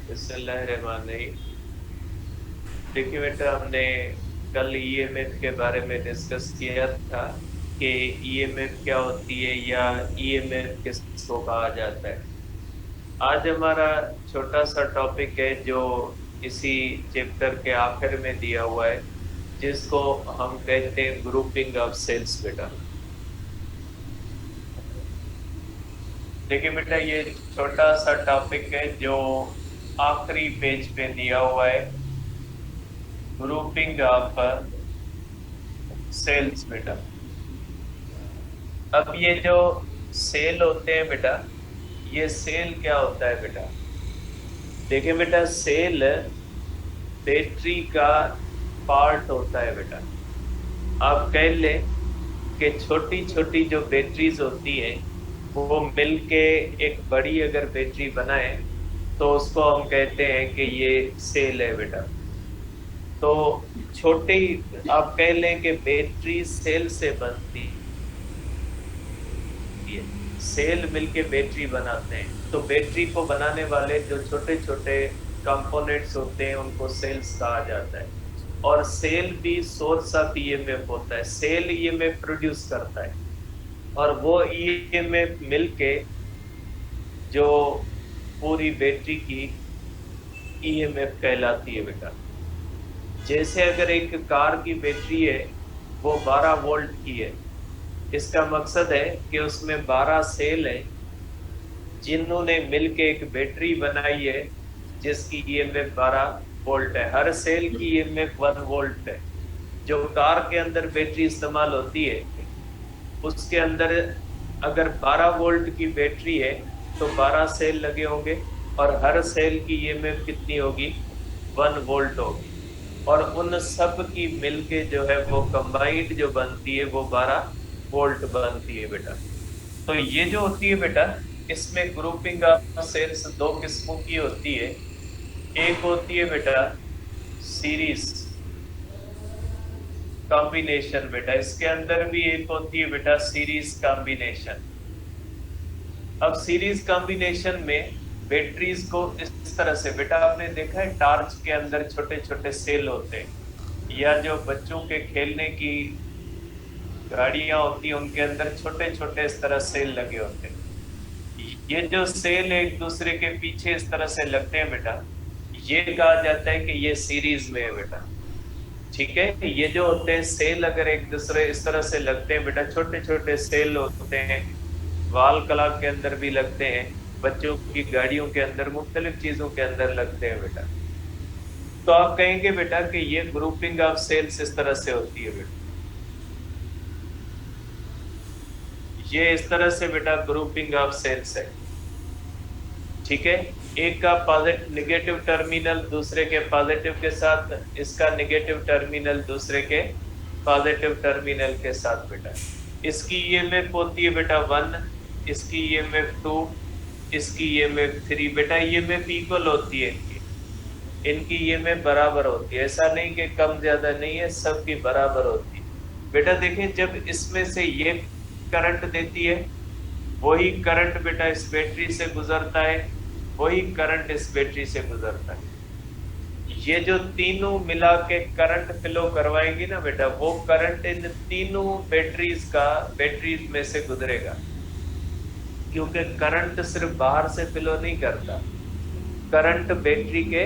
बिस्मिल्लाहिर्रहमानिर्रहीम। देखिए बेटा, हमने कल ईएमएफ के बारे में डिस्कस किया था कि ईएमएफ क्या होती है या ईएमएफ किसको कहा जाता है। आज हमारा छोटा सा टॉपिक है जो इसी चैप्टर के आखिर में दिया हुआ है, जिसको हम कहते हैं ग्रुपिंग ऑफ सेल्स। बेटा देखिए बेटा, ये छोटा सा टॉपिक है जो आखिरी पेज पे दिया हुआ है, ग्रुपिंग ऑफ सेल्स। बेटा अब ये जो सेल होते हैं बेटा, ये सेल क्या होता है बेटा? देखिए बेटा, सेल बैटरी का पार्ट होता है बेटा। आप कह ले कि छोटी छोटी जो बैटरीज होती है वो मिलके एक बड़ी अगर बैटरी बनाए तो उसको हम कहते हैं कि ये सेल है बेटा। तो छोटी, आप कह लें कि बैटरी सेल से बनती है, सेल मिलके बैटरी बनाते हैं। तो बैटरी को बनाने वाले जो छोटे छोटे कंपोनेंट्स होते हैं उनको सेल्स कहा जाता है। और सेल भी सोर्स ऑफ ईएमएफ होता है, सेल ईएमएफ प्रोड्यूस करता है और वो ईएमएफ मिलके जो पूरी बैटरी की ईएमएफ कहलाती है बेटा। जैसे अगर एक कार की बैटरी है, वो 12 वोल्ट की है। इसका मकसद है कि उसमें 12 सेल है जिन्होंने मिलके एक बैटरी बनाई है जिसकी ईएमएफ 12 वोल्ट है। हर सेल की ईएमएफ 1 वोल्ट है। जो कार के अंदर बैटरी इस्तेमाल होती है उसके अंदर अगर 12 वोल्ट की बैटरी है तो 12 सेल लगे होंगे और हर सेल की ईएमएफ कितनी होगी? 1 वोल्ट होगी। और उन सब की मिलके जो है वो कंबाइंड जो बनती है वो 12 वोल्ट बनती है बेटा। तो ये जो होती है बेटा, इसमें ग्रुपिंग ऑफ सेल्स दो किस्मों की होती है। एक होती है बेटा सीरीज कॉम्बिनेशन बेटा, इसके अंदर भी एक होती है बेटा सीरीज कॉम्बिनेशन। अब सीरीज कॉम्बिनेशन में बैटरीज को इस तरह से बेटा, आपने देखा है टार्च के अंदर छोटे छोटे सेल होते हैं, या जो बच्चों के खेलने की गाड़ियां होती हैं उनके अंदर छोटे छोटे इस तरह सेल लगे होते हैं। ये जो सेल एक दूसरे के पीछे इस तरह से लगते हैं बेटा, ये कहा जाता है कि ये सीरीज में है बेटा। ठीक है, ये जो होते हैं सेल अगर एक दूसरे इस तरह से लगते हैं बेटा, छोटे छोटे सेल होते हैं, वाल क्लॉक के अंदर भी लगते हैं, बच्चों की गाड़ियों के अंदर, मुख्तलिफ चीजों के अंदर लगते हैं बेटा। तो आप कहेंगे बेटा कि ये ग्रुपिंग ऑफ सेल्स इस तरह से होती है बेटा। ये इस तरह से बेटा ग्रुपिंग ऑफ सेल्स है। ठीक है, एक का पॉजिटिव निगेटिव टर्मिनल दूसरे के पॉजिटिव के साथ, इसका निगेटिव टर्मिनल दूसरे के पॉजिटिव टर्मिनल के साथ बेटा। इसकी ईएमएफ होती है बेटा 1, इसकी ईएमएफ 2, इसकी ईएमएफ 3 बेटा। ईएमएफ इक्वल होती है इनकी ईएमएफ बराबर होती है। ऐसा नहीं कि कम ज्यादा नहीं है, सबकी बराबर होती है बेटा। देखिए, जब इसमें से ये करंट देती है, वही करंट बेटा इस बैटरी से गुजरता है, वही करंट इस बैटरी से गुजरता है। ये जो तीनों मिला के करंट फ्लो करवाएंगी ना बेटा, वो करंट इन तीनों बैटरीज में से गुजरेगा। क्योंकि करंट सिर्फ बाहर से फ्लो नहीं करता, करंट बैटरी के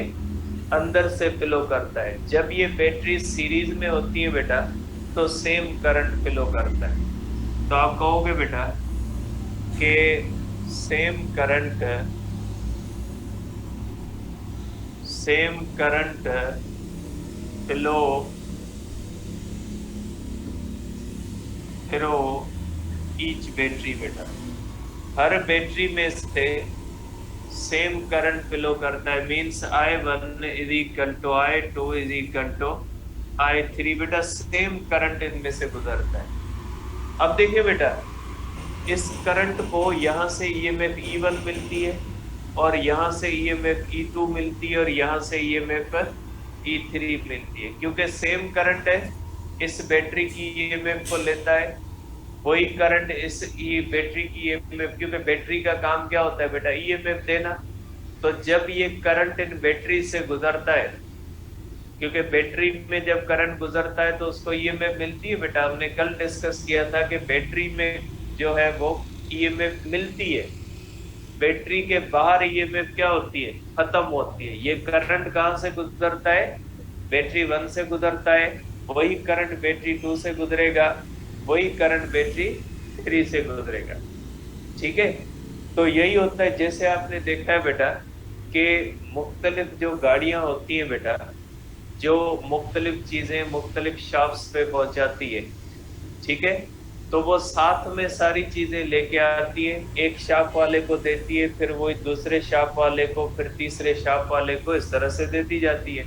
अंदर से फ्लो करता है। जब ये बैटरी सीरीज में होती है बेटा तो सेम करंट फ्लो करता है। तो आप कहोगे बेटा कि same current flow through each battery बेटा। हर बैटरी में से सेम करंट फ्लो करता है। Means I1 is equal to I2 is equal to I3 बेटा। सेम करंट इनमें से गुजरता है। अब देखिए बेटा, इस करंट को यहाँ से ईएमएफ E1 मिलती है और यहाँ से ईएमएफ E2 मिलती है और यहाँ से ईएमएफ E3 मिलती है। क्योंकि सेम करंट है, इस बैटरी की ईएमएफ को लेता है, वही करंट इस बैटरी की ईएमएफ। क्योंकि बैटरी का काम क्या होता है बेटा? ईएमएफ देना। तो जब ये करंट इन बैटरी से गुजरता है, क्योंकि बैटरी में जब करंट गुजरता है तो उसको ईएमएफ मिलती है बेटा। हमने कल डिस्कस किया था कि बैटरी में जो है वो ईएमएफ मिलती है, बैटरी के बाहर ईएमएफ क्या होती है, खत्म होती है। ये करंट कहां से गुजरता है, बैटरी 1 से गुजरता है, वही करंट बैटरी 2 से गुजरेगा, वही करंट बैटरी 3 से गुजरेगा। ठीक है, तो यही होता है। जैसे आपने देखा है बेटा कि मुख्तलिफ जो गाड़ियां होती हैं बेटा, जो मुख्तलिफ चीजें मुख्तलिफ शॉप्स पे पहुंचाती है, ठीक है, तो वो साथ में सारी चीजें लेके आती है, एक शॉप वाले को देती है, फिर वो दूसरे शॉप वाले को, फिर तीसरे शॉप वाले को, इस तरह से देती जाती है।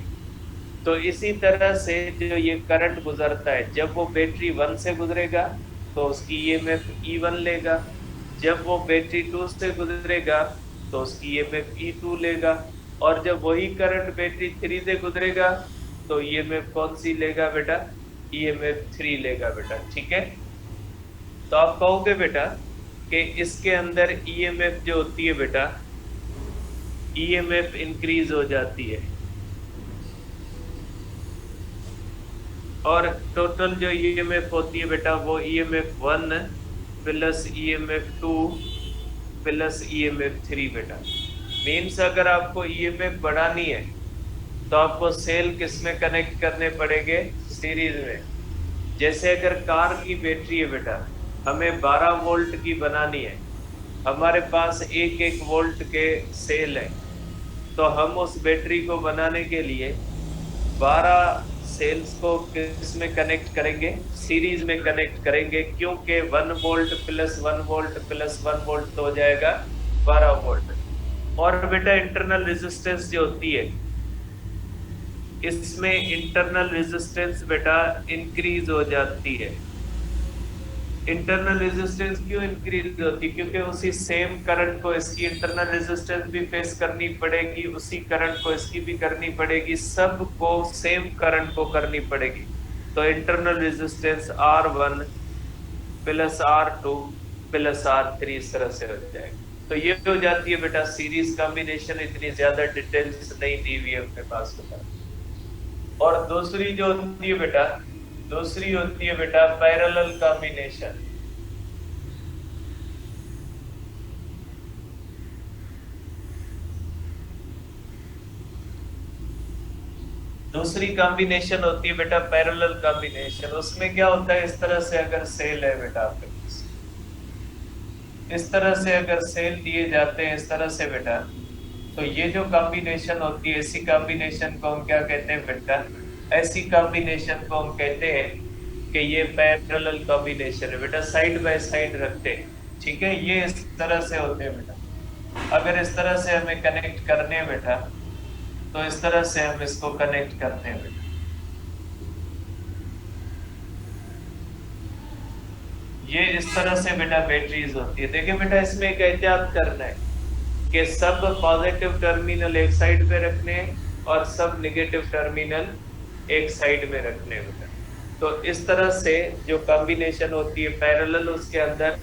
तो इसी तरह से जो ये करंट गुजरता है, जब वो बैटरी 1 से गुजरेगा तो उसकी ईएमएफ E1 लेगा, जब वो बैटरी 2 से गुजरेगा तो उसकी ईएमएफ E2 लेगा, और जब वही करंट बैटरी 3 से गुजरेगा तो ईएमएफ कौन सी लेगा बेटा, ईएमएफ 3 लेगा बेटा। ठीक है, तो आप कहोगे बेटा कि इसके अंदर ईएमएफ जो होती है बेटा, ईएमएफ इंक्रीज हो जाती है, और टोटल जो ईएमएफ होती है बेटा वो EMF 1 plus EMF 2 plus EMF 3 बेटा। मीन्स अगर आपको ईएमएफ बढ़ानी है तो आपको सेल किस में कनेक्ट करने पड़ेंगे, सीरीज में। जैसे अगर कार की बैटरी है बेटा, हमें 12 वोल्ट की बनानी है, हमारे पास 1-1 वोल्ट के सेल है, तो हम उस बैटरी को बनाने के लिए 12 सेल्स को किस में कनेक्ट करेंगे, सीरीज में कनेक्ट करेंगे, क्योंकि 1 volt plus 1 volt plus 1 volt तो हो जाएगा 12 वोल्ट। और बेटा इंटरनल रेजिस्टेंस जो होती है, इसमें इंटरनल रेजिस्टेंस बेटा इंक्रीज हो जाती है। इंटरनल रेजिस्टेंस क्यों इंक्रीज होती है, क्योंकि उसी सेम करंट को इसकी इंटरनल रेजिस्टेंस भी फेस करनी पड़ेगी, उसी करंट को इसकी भी करनी पड़ेगी, सबको सेम करंट को करनी पड़ेगी। तो internal resistance R1 plus R2 plus R3 इस तरह से हो जाएगा। तो ये हो जाती है बेटा सीरीज कॉम्बिनेशन। इतनी ज्यादा डिटेल्स नहीं दी हुई है अपने पास बेटा। और दूसरी जो होती है बेटा, दूसरी होती है बेटा पैरेलल कॉम्बिनेशन। दूसरी कॉम्बिनेशन होती है बेटा पैरेलल कॉम्बिनेशन। उसमें क्या होता है, इस तरह से अगर सेल है बेटा आपके पास, इस तरह से अगर सेल दिए जाते हैं इस तरह से बेटा, तो ये जो कॉम्बिनेशन होती है, ऐसी कॉम्बिनेशन को हम क्या कहते हैं बेटा, ऐसी कॉम्बिनेशन को हम कहते हैं कि ये पैरेलल कॉम्बिनेशन है बेटा, साइड बाय साइड रखते हैं। ठीक है, ये इस तरह से होते हैं बेटा। अगर इस तरह से हमें कनेक्ट करने हैं बेटा, तो इस तरह से हम इसको कनेक्ट करते हैं बेटा। ये इस तरह से बेटा बैटरीज होती है। देखिए बेटा, इसमें एक एहतियात करना है कि सब पॉजिटिव टर्मिनल एक साइड पे रखने हैं और सब नेगेटिव टर्मिनल एक साइड में रखने बेटा। तो इस तरह से जो कॉम्बिनेशन होती है पैरेलल, उसके अंदर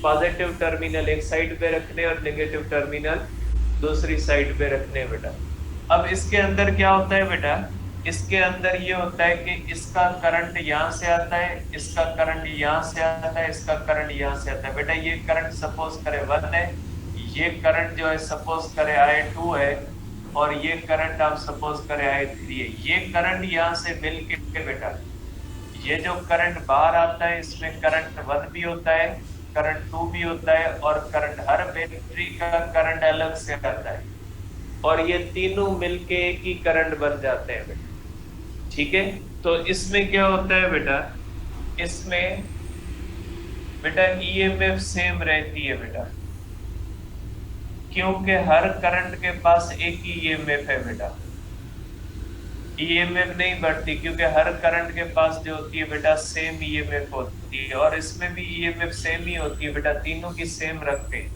पॉजिटिव टर्मिनल एक साइड पे रखने और नेगेटिव टर्मिनल दूसरी साइड पे रखने बेटा। अब इसके अंदर क्या होता है बेटा, इसके अंदर ये होता है कि इसका करंट यहाँ से आता है, इसका करंट यहाँ से आता है, इसका करंट यहाँ से आता है बेटा। ये करंट सपोज करे 1 है, ये करंट जो है सपोज करे I2 है, और ये करंट आप सपोज करे I3 है। ये करंट यहाँ से मिल के बेटा, ये जो करंट बाहर आता है इसमें करंट 1 भी होता है, करंट 2 भी होता है, और करंट हर बैटरी का करंट अलग से आता है, और ये तीनों मिलके एक ही करंट बन जाते हैं बेटा। ठीक है, तो इसमें क्या होता है बेटा, इसमें बेटा ईएमएफ सेम रहती है बेटा, क्योंकि हर करंट के पास एक ही ईएमएफ है बेटा। ईएमएफ नहीं बढ़ती, क्योंकि हर करंट के पास जो होती है बेटा सेम ईएमएफ होती है, और इसमें भी ईएमएफ सेम ही होती है बेटा, तीनों की सेम रखते हैं।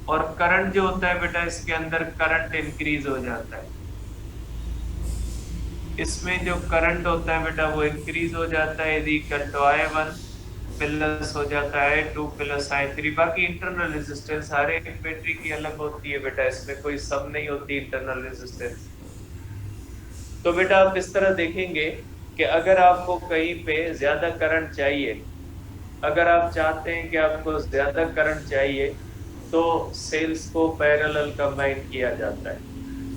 और करंट जो होता है बेटा, इसके अंदर करंट इंक्रीज हो जाता है, इसमें जो करंट होता है बेटा वो इंक्रीज हो जाता है, इक्वल टू I1 प्लस हो जाता है 2 प्लस I3। बाकी इंटरनल रेजिस्टेंस हर एक बैटरी की अलग होती है बेटा, इसमें कोई सम नहीं होती इंटरनल रेजिस्टेंस। तो बेटा आप इस तरह देखेंगे कि अगर आपको कहीं पे ज्यादा करंट चाहिए, अगर आप चाहते हैं कि आपको ज्यादा करंट चाहिए तो सेल्स को पैरेलल कंबाइन किया जाता है,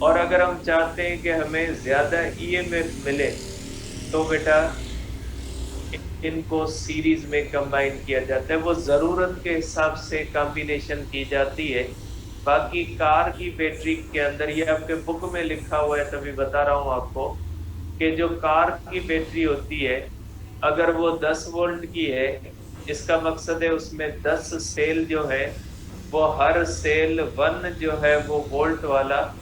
और अगर हम चाहते हैं कि हमें ज्यादा ईएमएफ मिले तो बेटा इनको सीरीज में कंबाइन किया जाता है। वो जरूरत के हिसाब से कॉम्बिनेशन की जाती है। बाकी कार की बैटरी के अंदर, ये आपके बुक में लिखा हुआ है तभी बता रहा हूं आपको, कि जो कार की बैटरी होती है अगर वो 10 वोल्ट की है, इसका मकसद है उसमें 10 सेल जो है वो हर सेल 1 जो है वो वोल्ट वाला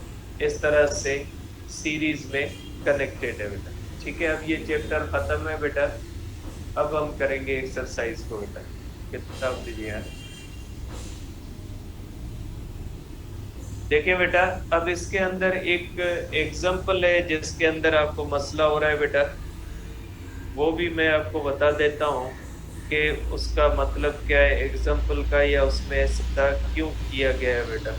इस तरह से सीरीज में कनेक्टेड है बेटा। ठीक है, अब ये चैप्टर खत्म है बेटा। अब हम करेंगे एक्सरसाइज को बेटा, किताब दीजिए यार। देखिए बेटा, अब इसके अंदर एक एग्जाम्पल है जिसके अंदर आपको मसला हो रहा है बेटा, वो भी मैं आपको बता देता हूँ कि उसका मतलब क्या है एग्जाम्पल का, या उसमें ऐसा क्यों किया गया है बेटा।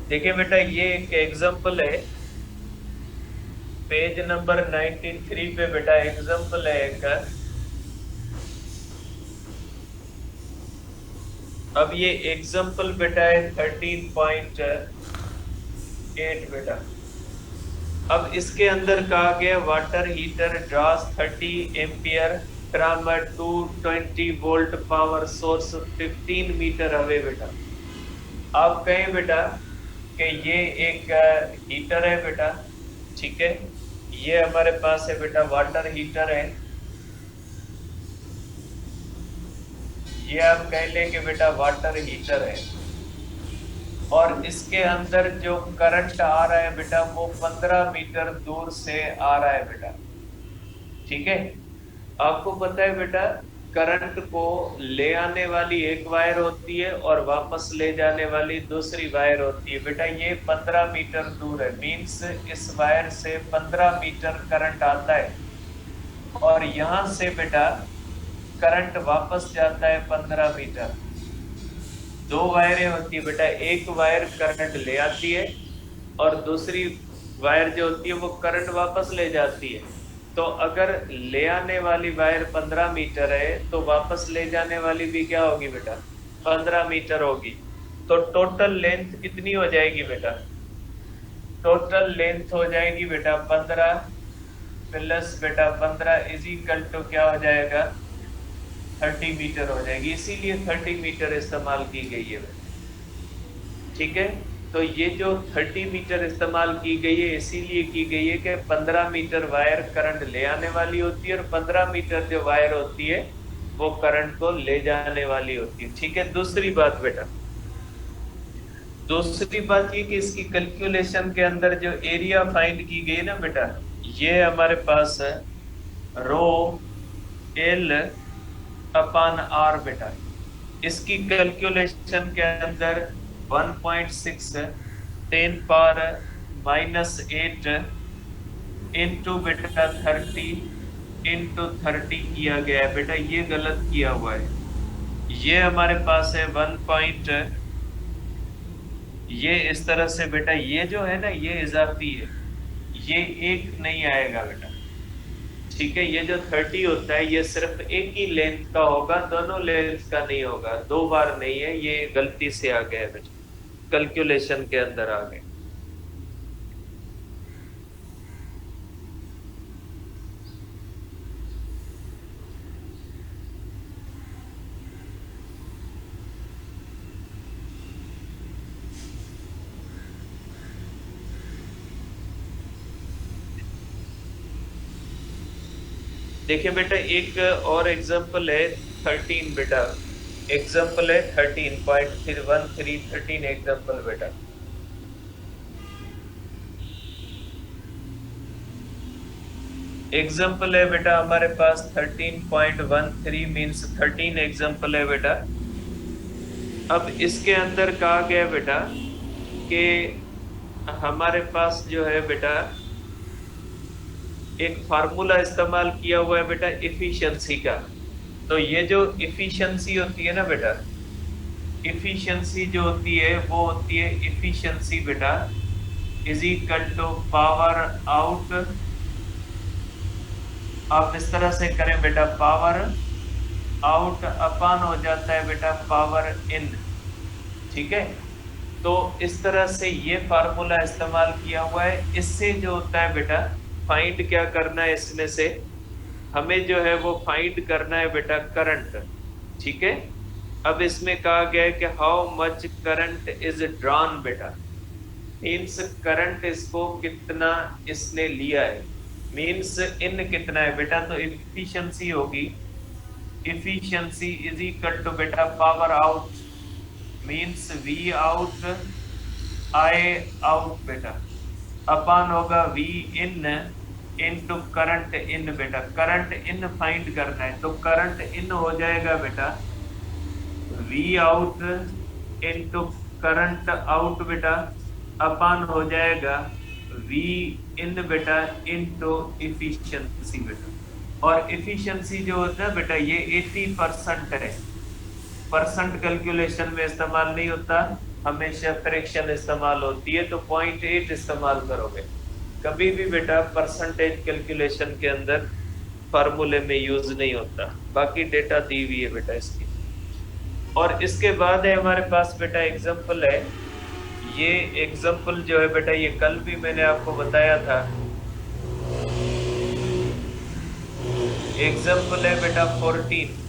देखिए बेटा, ये एक एग्जाम्पल है, पेज नंबर 93 पे बेटा एग्जाम्पल है एक। अब ये एग्जाम्पल बेटा है 13.8 बेटा। अब इसके अंदर कहा गया water heater draws 30 ampere from 220 volt power source 15 metre away बेटा। आप कहें बेटा कि ये एक हीटर है बेटा, ठीक है, ये हमारे पास है बेटा वाटर हीटर है, ये आप कह लें कि बेटा वाटर हीटर है, और इसके अंदर जो करंट आ रहा है बेटा वो 15 मीटर दूर से आ रहा है बेटा। ठीक है, आपको पता है बेटा करंट को ले आने वाली एक वायर होती है और वापस ले जाने वाली दूसरी वायर होती है बेटा। ये 15 मीटर दूर है, मीन्स इस वायर से 15 मीटर करंट आता है, और यहां से बेटा करंट वापस जाता है 15 मीटर। दो वायरें होती है बेटा, एक वायर करंट ले आती है और दूसरी वायर जो होती है वो करंट वापस ले जाती है। तो अगर ले आने वाली वायर 15 मीटर है तो वापस ले जाने वाली भी क्या होगी बेटा, 15 मीटर होगी। तो टोटल लेंथ कितनी हो जाएगी बेटा, टोटल लेंथ हो जाएगी बेटा 15 प्लस बेटा 15 इज इक्वल टू क्या हो जाएगा, 30 मीटर हो जाएगी। इसीलिए 30 मीटर इस्तेमाल की गई है। ठीक है, तो ये जो 30 मीटर इस्तेमाल की गई है इसीलिए की गई है कि 15 मीटर वायर करंट ले आने वाली होती है और 15 मीटर जो वायर होती है वो करंट को ले जाने वाली होती है। ठीक है, दूसरी बात बेटा, दूसरी बात ये कि इसकी कैलकुलेशन के अंदर जो एरिया फाइंड की गई ना बेटा, ये हमारे पास है रो एल अपान आर बेटा। इसकी कैलकुलेशन के अंदर 1.6 10 पावर -8 इंटू बेटा 30 इंटू 30 किया गया है बेटा, ये गलत किया हुआ है। ये हमारे पास है 1. ये इस तरह से बेटा, ये जो है ना ये इजाफी है, ये एक नहीं आएगा बेटा। ठीक है, ये जो 30 होता है ये सिर्फ एक ही लेंथ का होगा, दोनों लेंथ का नहीं होगा, दो बार नहीं है, ये गलती से आ गया बेटा, कैलकुलेशन के अंदर आ गए। देखिए बेटा, एक और एग्जांपल है 13 बेटा, एग्जांपल है 13.13 एग्जांपल बेटा। एग्जांपल है बेटा हमारे पास 13.13 मींस 13 एग्जांपल है बेटा। अब इसके अंदर कहा गया बेटा कि हमारे पास जो है बेटा एक फार्मूला इस्तेमाल किया हुआ है बेटा इफिशियंसी का। तो ये जो इफिशियंसी होती है ना बेटा, इफिशियंसी जो होती है वो होती है इफिशियंसी बेटा is equal to power out. आप इस तरह से करें बेटा, पावर आउट अपान हो जाता है बेटा पावर इन। ठीक है, तो इस तरह से ये फार्मूला इस्तेमाल किया हुआ है। इससे जो होता है बेटा फाइंड क्या करना है, इसमें से हमें जो है वो फाइंड करना है बेटा करंट। ठीक है, अब इसमें कहा गया है कि how much current is drawn बेटा, मीन्स करंट इसको कितना इसने लिया है, मीन्स इन कितना है बेटा। तो इफिशियंसी होगी, इफिशियंसी इज इक्वल टू बेटा power out, means V out I out बेटा, अपान होगा V in into current in बेटा। करंट इन फाइंड करना है तो करंट इन हो जाएगा बेटा V out into current out बेटा, अपान हो जाएगा वी इन बेटा इनटू इफिशियंसी बेटा। और इफिशियंसी जो होता है बेटा ये 80% है। परसेंट कैलकुलेशन में इस्तेमाल नहीं होता, हमेशा फ्रैक्शन इस्तेमाल होती है। तो 0.8 इस्तेमाल करोगे, कभी भी बेटा परसेंटेज कैलकुलेशन के अंदर फार्मूले में यूज नहीं होता। बाकी डेटा दी हुई है बेटा इसकी। और इसके बाद है हमारे पास बेटा एग्जांपल है। ये एग्जांपल जो है बेटा ये कल भी मैंने आपको बताया था। एग्जांपल है बेटा 14।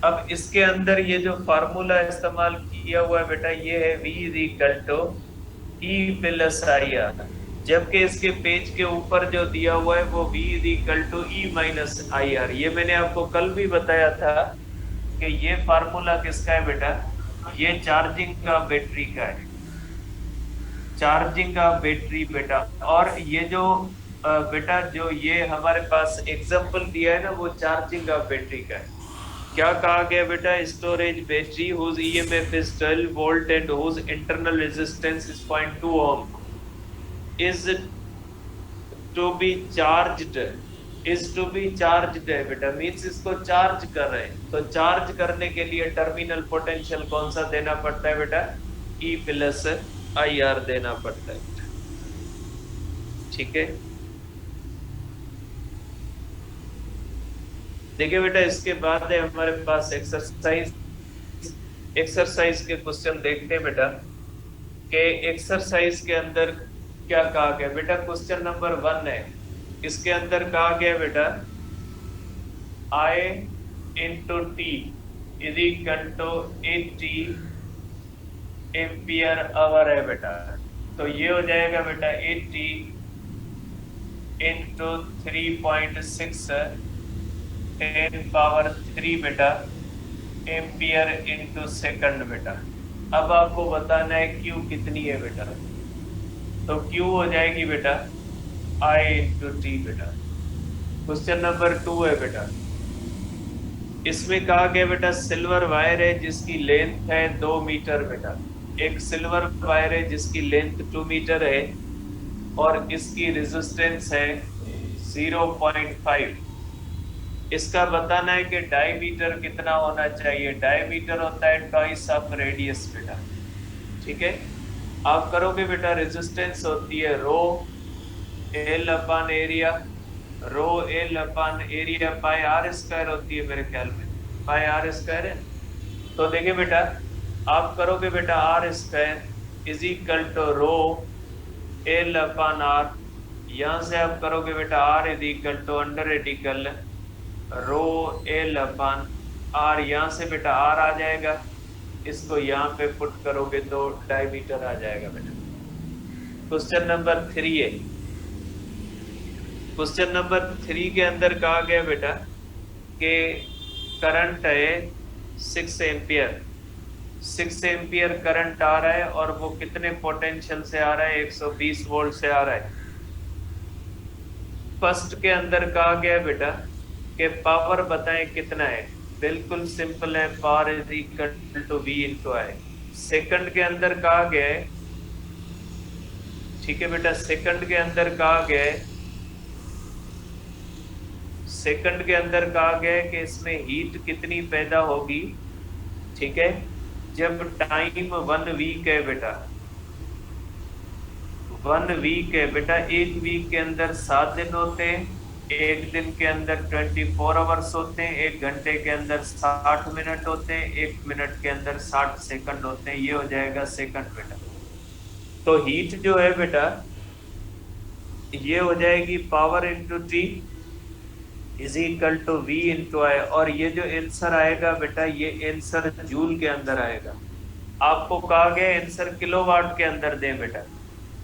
अब इसके अंदर ये जो फार्मूला इस्तेमाल किया हुआ है बेटा ये है V is equal to E plus I R, जबकि इसके पेज के ऊपर जो दिया हुआ है वो V is equal to E minus I R. ये मैंने आपको कल भी बताया था कि ये फार्मूला किसका है बेटा, ये चार्जिंग का बैटरी का है, चार्जिंग का बैटरी बेटा। और ये जो बेटा जो ये हमारे पास एग्जांपल दिया है ना वो चार्जिंग का बैटरी का है। क्या कहा गया बेटा, storage battery whose EMF is 12 volt and whose internal resistance is 0.2 ohm is to be charged, is to be charged है बेटा, मींस इसको चार्ज कर रहे हैं। तो चार्ज करने के लिए टर्मिनल पोटेंशियल कौन सा देना पड़ता है बेटा, E प्लस आई आर देना पड़ता है बेटा। ठीक है, देखिए बेटा इसके बाद है हमारे पास एक्सरसाइज। एक्सरसाइज के क्वेश्चन देखते हैं बेटा कि एक्सरसाइज के अंदर क्या कहा गया बेटा। क्वेश्चन नंबर 1 है, इसके अंदर कहा गया बेटा I into T is equal to 80 ampere hour है बेटा। तो ये हो जाएगा बेटा 80 इंटू 3.6 10 पावर 3 बेटा एम्पियर इंटू सेकंड बेटा। अब आपको बताना है Q कितनी है बेटा। तो Q हो जाएगी बेटा I इंटू टी बेटा। क्वेश्चन नंबर 2 है बेटा, इसमें कहा गया बेटा सिल्वर वायर है जिसकी लेंथ है 2 मीटर बेटा। एक सिल्वर वायर है जिसकी लेंथ 2 मीटर है और इसकी रेजिस्टेंस है 0.5। इसका बताना है कि डायमीटर कितना होना चाहिए। डायमीटर होता है ट्वाइस ऑफ रेडियस बेटा। ठीक है, आप करोगे बेटा, रेजिस्टेंस होती है rho L upon area, rho L upon area pi R square होती है मेरे ख्याल में, पाई आर स्क्वायर है। तो देखिए बेटा आप करोगे बेटा R square is equal to rho L upon R, यहाँ से आप करोगे बेटा R is equal to under radical rho L upon R, यहाँ से बेटा आर आ जाएगा, इसको यहाँ पे पुट करोगे तो डायमीटर आ जाएगा बेटा। क्वेश्चन नंबर 3 है। क्वेश्चन नंबर 3 के अंदर कहा गया बेटा कि करंट है 6 एम्पियर, 6 एम्पियर करंट आ रहा है और वो कितने पोटेंशियल से आ रहा है, 120 वोल्ट से आ रहा है। फर्स्ट के अंदर कहा गया बेटा कि पावर बताएं कितना है। बिल्कुल सिंपल है, power is equal to V into I. Second के अंदर कहा गया है, ठीक है बेटा, सेकंड के अंदर कहा गया है, सेकंड के अंदर कहा गया है कि इसमें हीट कितनी पैदा होगी, ठीक है, जब टाइम 1 वीक है बेटा, 1 वीक है बेटा। एक वीक के अंदर 7 दिन होते हैं, एक दिन के अंदर 24 आवर्स होते हैं, एक घंटे के अंदर 60 मिनट होते हैं, एक मिनट के अंदर 60 सेकंड होते हैं। ये हो जाएगा सेकंड बेटा। तो हीट जो है बेटा ये हो जाएगी power into T is equal to V into I. और ये जो आंसर आएगा बेटा ये आंसर जूल के अंदर आएगा। आपको कहा गया आंसर किलोवाट के अंदर दें बेटा,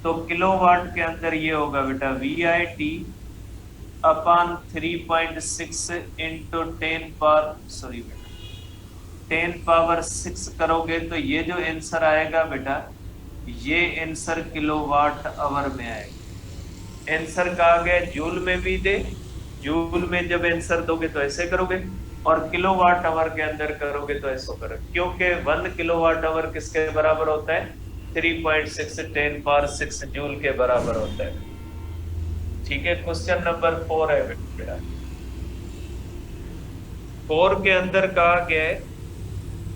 तो किलोवाट के अंदर ये होगा बेटा V I T upon 3.6 into 10 power 6 करोगे तो ये जो आंसर आएगा बेटा ये आंसर किलोवाट आवर में आएगा। आंसर कहा गया जूल में भी दे, जूल में जब आंसर दोगे तो ऐसे करोगे, और किलोवाट आवर के अंदर करोगे तो ऐसे करोगे, क्योंकि 1 किलोवाट आवर किसके बराबर होता है, 3.6 10 पावर 6 जूल के बराबर होता है। ठीक है, क्वेश्चन नंबर 4 है बेटा। 4 के अंदर कहा गया है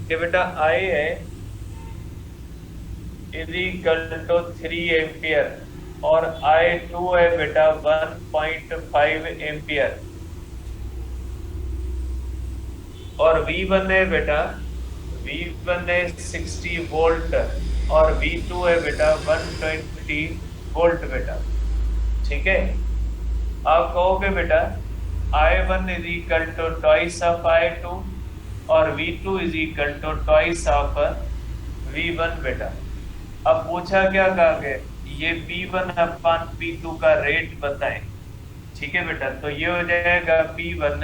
कि बेटा आई है इज इक्वल टू 3 एम्पियर और I2 है बेटा 1.5 एम्पियर, और V1 है बेटा, V1 है 60 वोल्ट और V2 है बेटा 120 वोल्ट बेटा। ठीक है, आप कहोगे बेटा I1 is equal to twice of I2 और V2 is equal to twice of V1 बेटा। अब पूछा क्या कहा गया, ये P1 अपॉन P2 का रेट बताएं। ठीक है बेटा, तो ये हो जाएगा P1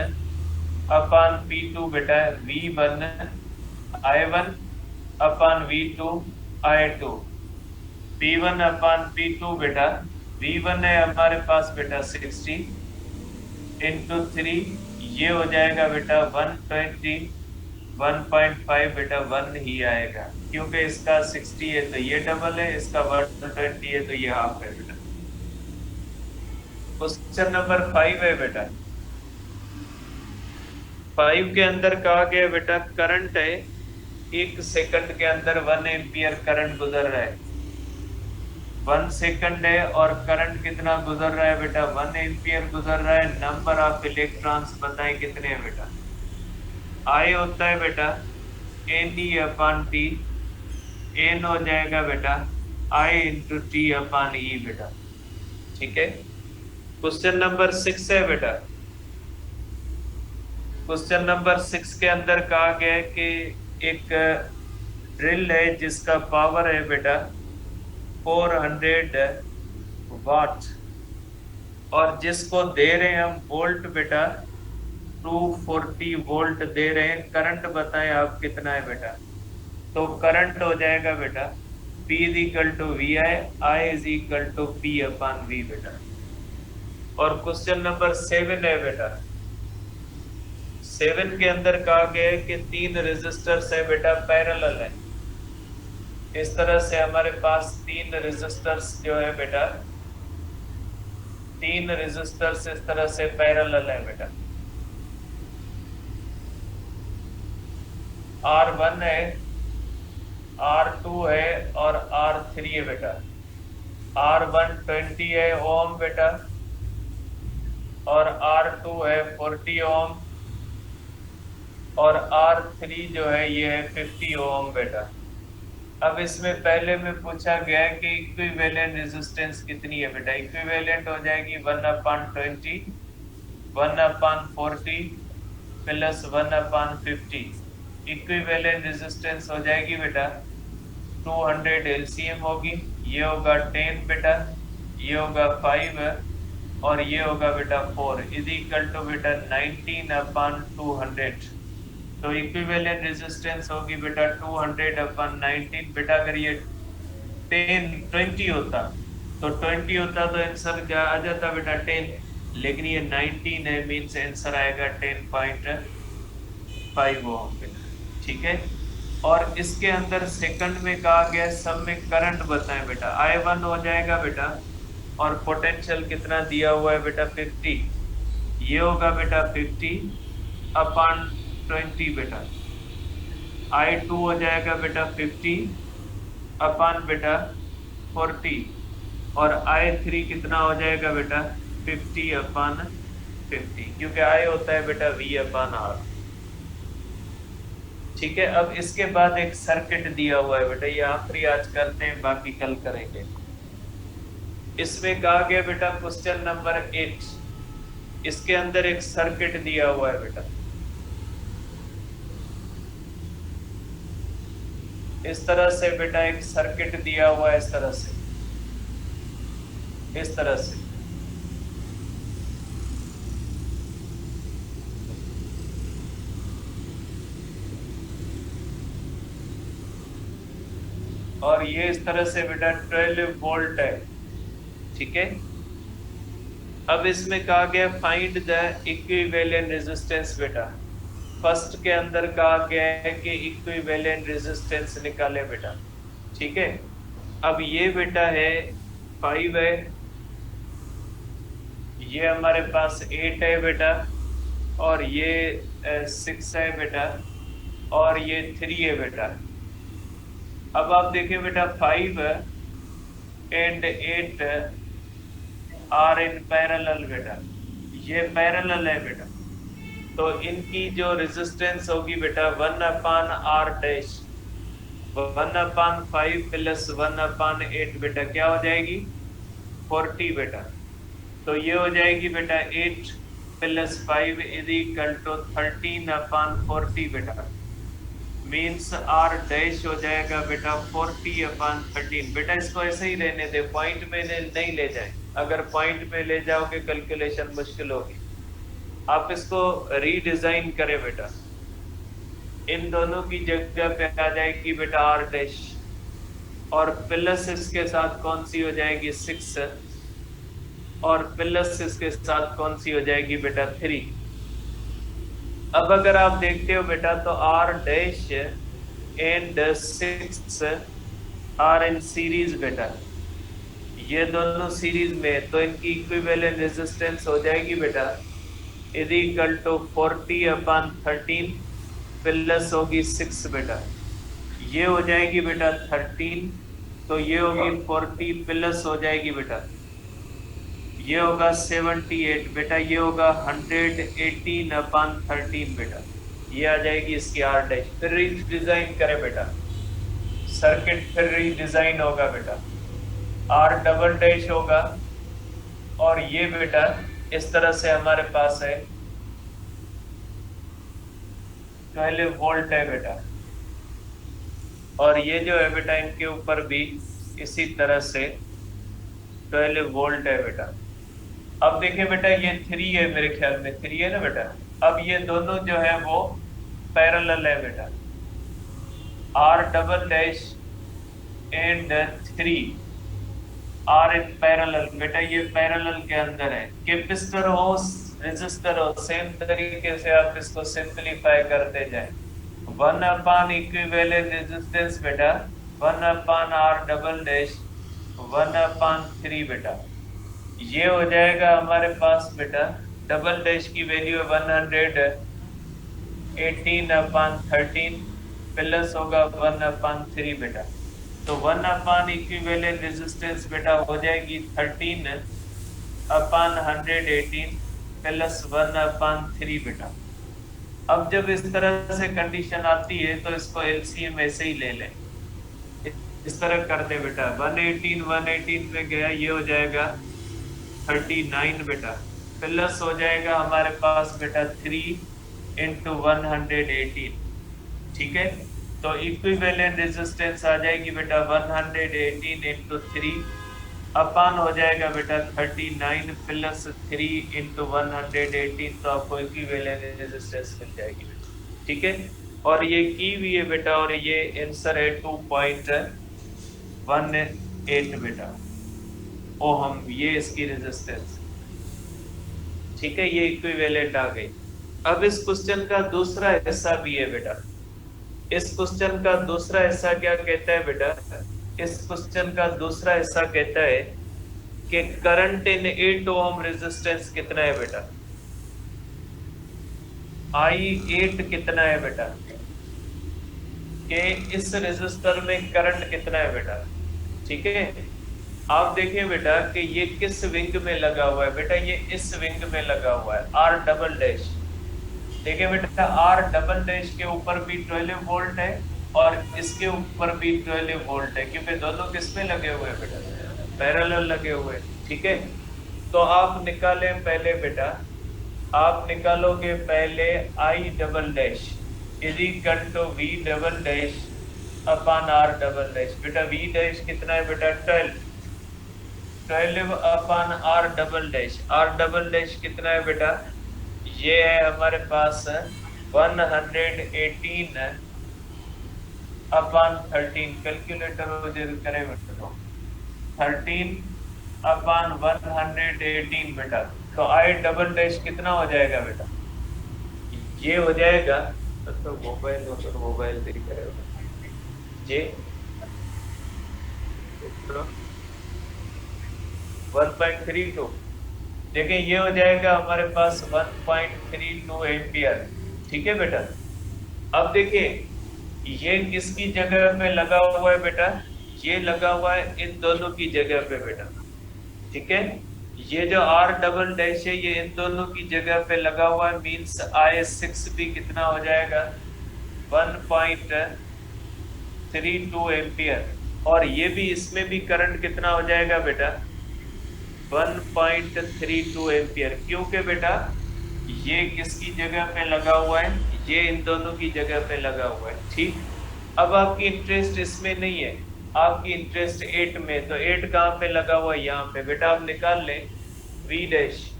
अपॉन P2 बेटा V1 I1 upon V2 I2। P1 upon P2 बेटा, V1 है हमारे पास बेटा 60 इंटू 3, ये हो जाएगा बेटा 120, 1.5 बेटा 1 ही आएगा, क्योंकि इसका 60 है तो ये डबल है, इसका 120 है तो ये हाफ है बेटा। क्वेश्चन नंबर 5 है बेटा। 5 के अंदर कहा गया बेटा करंट है 1 सेकंड के अंदर 1 एम्पियर करंट गुजर रहा है। 1 सेकंड है और करंट कितना गुजर रहा है बेटा, 1 एम्पियर गुजर रहा है। नंबर ऑफ इलेक्ट्रॉन्स बताएं कितने हैं बेटा। आई होता है बेटा N E upon T, N हो जाएगा बेटा I into T upon E बेटा। ठीक है, क्वेश्चन नंबर 6 है बेटा। क्वेश्चन नंबर 6 के अंदर कहा गया है कि एक ड्रिल है जिसका पावर है बेटा 400 वाट और जिसको दे रहे हैं हम वोल्ट बेटा 240 वोल्ट दे रहे हैं। करंट बताएं आप कितना है बेटा, तो करंट हो जाएगा बेटा P is equal to V I is equal to P upon V बेटा। और क्वेश्चन नंबर 7 है बेटा। 7 के अंदर कहा गया है कि 3 रेजिस्टर्स है बेटा पैरेलल है। इस तरह से हमारे पास 3 रेजिस्टर्स जो है बेटा, 3 रेजिस्टर्स इस तरह से पैरेलल है बेटा। R1 है, R2 है और R3 है बेटा। R1 20 है ओम बेटा और R2 है 40 ओम और R3 जो है ये है 50 ओम बेटा। अब इसमें पहले में पूछा गया है कि इक्विवेलेंट रेजिस्टेंस कितनी है बेटा। इक्विवेलेंट हो जाएगी 1/20, 1/40 प्लस 1/50। इक्विवेलेंट रेजिस्टेंस हो जाएगी बेटा 200 एलसीएम होगी, ये होगा 10 बेटा, ये होगा 5 और ये होगा बेटा 4 इज इक्वल टू बेटा 19/200। तो इक्विवेलेंट रेजिस्टेंस होगी बेटा 200/19 बेटा। अगर ये 20 होता तो आंसर क्या आ जाता बेटा 10, लेकिन ये 19 है मीन्स आंसर आएगा 10.5 5 ओम पे, ठीक है। और इसके अंदर सेकंड में कहा गया सब में करंट बताएं बेटा, I1 हो जाएगा बेटा, और पोटेंशियल कितना दिया हुआ है बेटा 50, ये होगा बेटा 50/20 बेटा। I2 हो जाएगा बेटा 50 बेटा 40, और I3 कितना हो जाएगा बेटा 50/50, क्योंकि I होता है बेटा V/R। ठीक है। अब इसके बाद एक सर्किट दिया हुआ है बेटा, ये आखिरी आज करते हैं, बाकी कल करेंगे। इसमें कहा गया बेटा क्वेश्चन नंबर 8, इसके अंदर एक सर्किट दिया हुआ है बेटा, इस तरह से बेटा एक सर्किट दिया हुआ है, इस तरह से, इस तरह से। और ये इस तरह से बेटा 12 वोल्ट है, ठीक है। अब इसमें कहा गया फाइंड द इक्विवेलेंट रेजिस्टेंस बेटा। फर्स्ट के अंदर कहा गया है कि इक्विवेलेंट रेजिस्टेंस निकाले बेटा, ठीक है। अब ये बेटा है 5 है, ये हमारे पास 8 है बेटा, और ये 6 है बेटा, और ये 3 है बेटा। अब आप देखिए बेटा 5 एंड 8 आर इन पैरेलल बेटा, ये पैरेलल है बेटा, तो इनकी जो रेजिस्टेंस होगी बेटा 1/R डैश 1/5 प्लस 1/8 बेटा क्या हो जाएगी 40 बेटा। तो ये हो जाएगी बेटा 8 + 5 = 13/40 बेटा, मीन्स R डैश हो जाएगा बेटा 40/13 बेटा। इसको ऐसे ही रहने दे, पॉइंट में नहीं ले जाए, अगर पॉइंट में ले जाओगे कैलकुलेशन मुश्किल होगी। आप इसको रीडिजाइन करें बेटा, इन दोनों की जगह पे आ जाएगी बेटा R डैश, और प्लस इसके साथ कौन सी हो जाएगी 6, और प्लस इसके साथ कौन सी हो जाएगी बेटा 3। अब अगर आप देखते हो बेटा तो R dash and 6 R in series बेटा, ये दोनों सीरीज में, तो इनकी इक्विवेलेंट रेजिस्टेंस हो जाएगी बेटा = 40/13 प्लस होगी 6 बेटा, ये हो जाएगी बेटा 13, तो ये होगी 40 प्लस हो जाएगी बेटा, ये होगा 78 बेटा, ये होगा 118/13 बेटा, ये आ जाएगी इसकी R डैश। फिर रीडिजाइन करें बेटा सर्किट, फिर रीडिजाइन होगा बेटा, R डबल डैश होगा, और ये बेटा इस तरह से हमारे पास है 12 वोल्ट है बेटा, और ये जो है बेटा इनके ऊपर भी इसी तरह से 12 वोल्ट है बेटा। अब देखिए बेटा ये 3 है, मेरे ख्याल में 3 है ना बेटा। अब ये दोनों जो है वो पैरेलल है बेटा, R double dash and 3 R in parallel बेटा, ये पैरेलल के अंदर है। कैपेसिटर हो रेजिस्टर हो, सेम तरीके से आप इसको सिंपलीफाई करते जाए। 1/, इक्विवेलेंट रेजिस्टेंस बेटा 1/R डबल डैश 1/3 बेटा, ये हो जाएगा हमारे पास बेटा डबल डैश की वैल्यू है 118/13 प्लस होगा 1/3 बेटा, तो 1/, इक्विवेलेंट रेजिस्टेंस बेटा हो जाएगी 13/118 प्लस 1/3 बेटा। अब जब इस तरह से कंडीशन आती है तो इसको एलसीएम ऐसे ही ले लें, इस तरह कर दे बेटा, 118 में गया, ये हो जाएगा 39 बेटा, प्लस हो जाएगा हमारे पास बेटा 3 × 118, ठीक है। तो इक्विवेलेंट रेजिस्टेंस आ जाएगी बेटा 118 × 3 अपान हो जाएगा बेटा 39 प्लस 3 × 118, तो आपको इक्विवेलेंट रेजिस्टेंस मिल जाएगी बेटा, ठीक है। और ये की हुई है बेटा, और ये आंसर है 2.18 बेटा ओहम, ये इसकी रेजिस्टेंस, ठीक है, ये इक्विवेलेंट आ गई। अब इस क्वेश्चन का दूसरा हिस्सा भी है बेटा। इस क्वेश्चन का दूसरा हिस्सा क्या कहता है बेटा? इस क्वेश्चन का दूसरा हिस्सा कहता है कि करंट इन 8 ओम रेजिस्टेंस कितना है बेटा? I8 कितना है बेटा? कि इस रेजिस्टर में करंट कितना है बेटा? ठीक है, आप देखिए बेटा कि ये किस विंग में लगा हुआ है बेटा? ये इस विंग में लगा हुआ है, आर डबल डैश। देखिए बेटा, आर डबल डैश के ऊपर भी 12 वोल्ट है और इसके ऊपर भी 12 वोल्ट है, क्योंकि दोनों किस में लगे हुए हैं बेटा? पैरेलल लगे हुए। ठीक है, तो आप निकालें पहले बेटा, आप निकालोगे पहले I double dash is equal to V double dash upon R double dash. बेटा वी डैश कितना है बेटा? 12 upon R double dash. R double dash कितना है बेटा? ये है हमारे पास 118 अपॉन 13। कैलकुलेटर करें बेटा, 13 अपॉन 118 बेटा। तो आई डबल डैश कितना हो जाएगा बेटा? ये हो जाएगा, तो मोबाइल हो तो मोबाइल देख रहे हो ये 1.32। देखिए ये हो जाएगा हमारे पास 1.32 एम्पियर। ठीक है बेटा, अब देखिए ये किसकी जगह पे लगा हुआ है बेटा? ये लगा हुआ है इन दोनों की जगह पे बेटा। ठीक है, ये जो आर डबल डैश है ये इन दोनों की जगह पे लगा हुआ है, मींस I6 भी कितना हो जाएगा? 1.32 एम्पियर। और ये भी, इसमें भी करंट कितना हो जाएगा बेटा? 1.32 एम्पियर। क्योंकि बेटा ये किसकी जगह पे लगा हुआ है? ये इन दोनों की जगह पे लगा हुआ है। ठीक, अब आपकी इंटरेस्ट इसमें नहीं है, आपकी इंटरेस्ट 8 में। तो 8 कहाँ पे लगा हुआ है? यहाँ पे बेटा। आप निकाल लें वी डैश,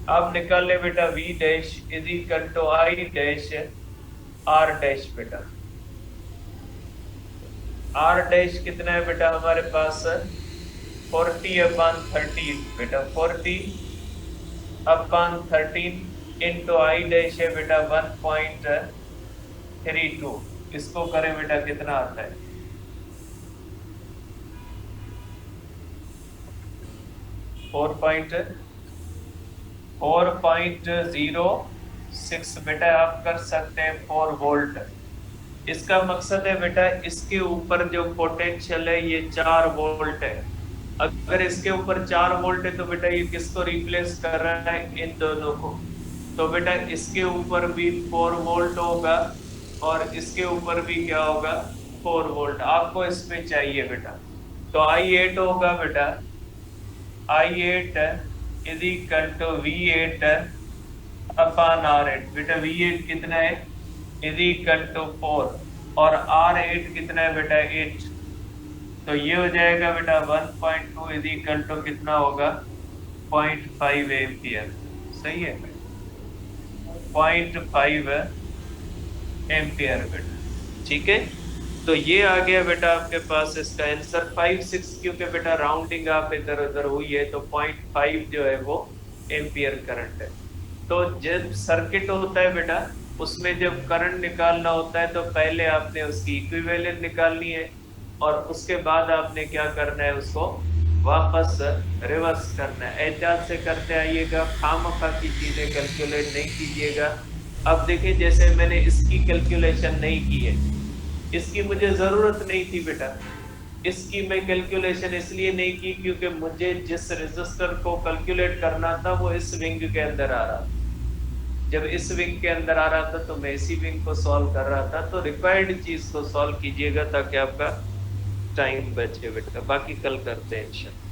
आप निकाल लें बेटा V dash is equal to I dash R dash बेटा। आर डैश कितना है बेटा हमारे पास? 40 अपॉन 13 बेटा। 40 अपॉन 13 इंटू आई डैश है बेटा 1.32। इसको करें बेटा, कितना आता है? 4.06 बेटा। आप कर सकते हैं 4 वोल्ट। इसका मकसद है बेटा, इसके ऊपर जो पोटेंशियल है ये 4 वोल्ट है। अगर इसके ऊपर 4 वोल्ट है तो बेटा ये किसको रिप्लेस कर रहा है? इन दोनों को। तो बेटा इसके ऊपर भी 4 वोल्ट होगा और इसके ऊपर भी क्या होगा? 4 वोल्ट आपको इसमें चाहिए बेटा। तो I8 होगा बेटा, I8 is equal to V8 upon R8 बेटा। V8 कितना है? इज इक्वल टू 4 और R8 कितना है बेटा? 8। तो ये हो जाएगा बेटा 1.2 इज इक्वल टू कितना होगा? 0.5 एम्पियर। सही है, 0.5 एम्पियर बेटा। ठीक है, तो ये आ गया बेटा आपके पास इसका आंसर 5-6, क्योंकि बेटा राउंडिंग आप इधर उधर हुई है तो 0.5 जो है वो एम्पियर करंट है। तो जब सर्किट होता है बेटा, उसमें जब करंट निकालना होता है तो पहले आपने उसकी इक्विवेलेंट निकालनी है और उसके बाद आपने क्या करना है? उसको वापस रिवर्स करना है। एहतियात से करते आइएगा, खामखा की चीजें कैलकुलेट नहीं कीजिएगा। अब देखिए, जैसे मैंने इसकी कैलकुलेशन नहीं की है, इसकी मुझे जरूरत नहीं थी बेटा। इसकी मैं कैलकुलेशन इसलिए नहीं की क्योंकि मुझे जिस रजिस्टर को कैलकुलेट करना था वो इस विंग के अंदर आ रहा था। जब इस विंग के अंदर आ रहा था तो मैं इसी विंग को सॉल्व कर रहा था। तो रिक्वायर्ड चीज को सॉल्व कीजिएगा ताकि आपका टाइम बचे बेटा। बाकी कल करते हैं इंशाल्लाह।